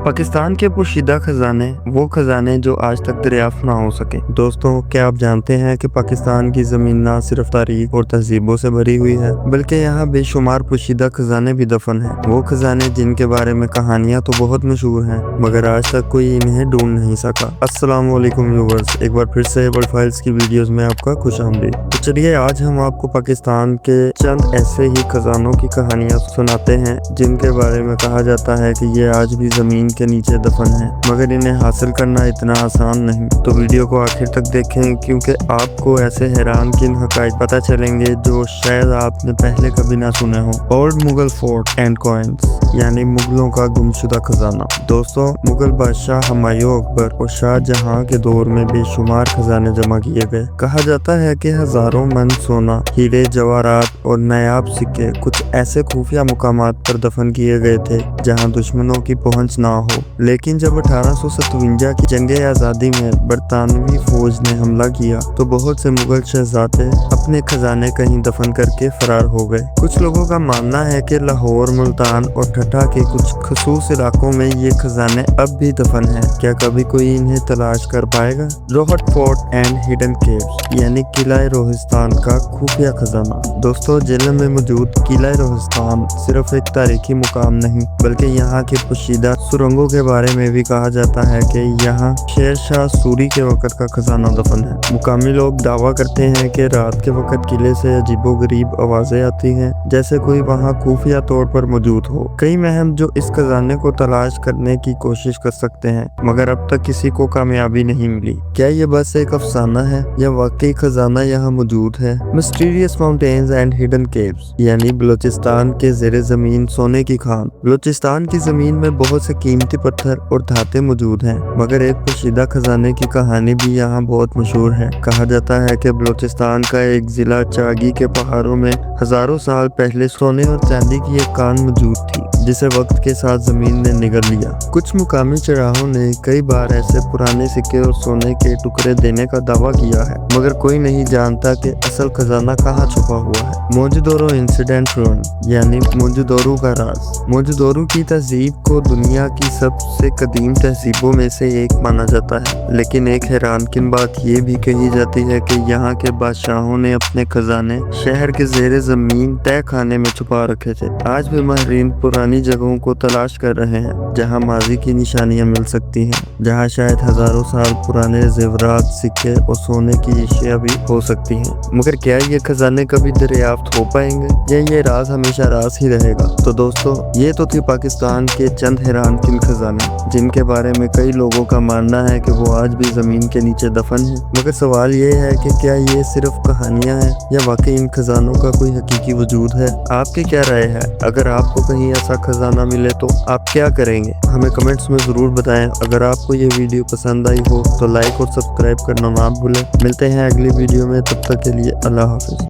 पाकिस्तान के पोशीदा खजाने, वो खजाने जो आज तक दरियाफ्त ना हो सके। दोस्तों, क्या आप जानते हैं कि पाकिस्तान की जमीन ना सिर्फ तारीख और तहजीबों से भरी हुई है, बल्कि यहाँ बेशुमार पोशीदा खजाने भी दफन हैं। वो खजाने जिनके बारे में कहानियाँ तो बहुत मशहूर हैं, मगर आज तक कोई इन्हें ढूंढ नहीं सका। अस्सलाम वालेकुम व्यूअर्स, एक बार फिर से वर्ल्ड फाइल्स की वीडियोस में आपका खुशामदीद। तो चलिए आज हम आपको पाकिस्तान के चंद ऐसे ही खजानों की कहानियाँ सुनाते हैं जिनके बारे में कहा जाता है कि ये आज भी जमीन के नीचे दफन है, मगर इन्हें हासिल करना इतना आसान नहीं। तो वीडियो को आखिर तक देखें, क्योंकि आपको ऐसे हैरान किन हकायक पता चलेंगे जो शायद आपने पहले कभी ना सुने हो। Old Mughal fort and coins, यानी मुगलों का गुमशुदा खजाना। दोस्तों, मुगल बादशाह हुमायूं अकबर और शाहजहां के दौर में बेशुमार खजाने जमा किए गए। कहा जाता है कि हजारों मन सोना, हीरे, जवाहरात और नायाब सिक्के कुछ ऐसे खुफिया मुकामात पर दफन किए गए थे जहां दुश्मनों की पहुंच ना हो। लेकिन जब 1857 की जंगे आज़ादी में बरतानवी फौज ने हमला किया तो बहुत से मुगल शहजादे अपने खजाने कहीं दफन करके फरार हो गए। कुछ लोगों का मानना है कि लाहौर, मुल्तान और ठठा के कुछ खसूस इलाकों में ये खजाने अब भी दफन हैं। क्या कभी कोई इन्हें तलाश कर पाएगा? Rohat fort and hidden caves, यानी किला रोहिस्तान का खुफिया खजाना। दोस्तों, जेलम में मौजूद किला रोहिस्तान सिर्फ एक तारीखी मुकाम नहीं, बल्कि यहाँ के पोशीदा सुरंगों के बारे में भी कहा जाता है कि यहाँ शेर शाह सूरी के वक्त का खजाना दफन है। मुकामी लोग दावा करते हैं कि रात के वक्त किले से अजीबोगरीब आवाजें आती हैं, जैसे कोई वहाँ खुफिया तौर पर मौजूद हो। कई महम जो इस खजाने को तलाश करने की कोशिश कर सकते हैं, मगर अब तक किसी को कामयाबी नहीं मिली। क्या ये बस एक अफसाना है या वाकई खजाना यहाँ मौजूद है? Mysterious mountains and hidden caves, यानी बलूचिस्तान के ज़ेरे जमीन सोने की खान। बलूचिस्तान की जमीन में बहुत से कीमती पत्थर और धातु मौजूद हैं, मगर एक पोशीदा खजाने की कहानी भी यहाँ बहुत मशहूर है। कहा जाता है कि बलूचिस्तान का एक जिला चागी के पहाड़ों में हजारों साल पहले सोने और चांदी की एक कान मौजूद थी, जिसे वक्त के साथ जमीन ने निगल लिया। कुछ मुकामी चराहों ने कई बार ऐसे पुराने सिक्के और सोने के टुकड़े देने का दावा किया है, मगर कोई नहीं जानता कि असल खजाना कहाँ छुपा हुआ है। मोहनजोदड़ो इंसिडेंट रन, यानी मोहनजोदड़ो का राज। मोहनजोदड़ो की तहजीब को दुनिया की सबसे कदीम तहजीबों में से एक माना जाता है, लेकिन एक हैरानकिन बात ये भी कही जाती है कि यहाँ के बादशाहों ने अपने खजाने शहर के ज़ेरे जमीन तय खाने में छुपा रखे थे। आज भी माहिरीन पुरानी जगहों को तलाश कर रहे हैं जहाँ माजी की निशानियाँ मिल सकती हैं, जहाँ शायद हजारों साल पुराने जेवरात, सिक्के और सोने की अशिया भी हो सकती हैं। मगर क्या ये खजाने कभी दरियाफ्त हो पाएंगे या ये राज हमेशा राज ही रहेगा? तो दोस्तों, ये तो थी पाकिस्तान के चंद हैरानकिन खजाने जिनके बारे में कई लोगों का मानना है कि वो आज भी जमीन के नीचे दफन है। मगर सवाल ये है कि क्या ये सिर्फ कहानियां हैं या वाकई इन खजानों का कोई हकीकी वजूद है? आपकी क्या राय है? अगर आपको कहीं ऐसा खजाना मिले तो आप क्या करेंगे? हमें कमेंट्स में जरूर बताएं। अगर आपको ये वीडियो पसंद आई हो तो लाइक और सब्सक्राइब करना ना भूलें। मिलते हैं अगली वीडियो में, तब तक के लिए अल्लाह हाफिज।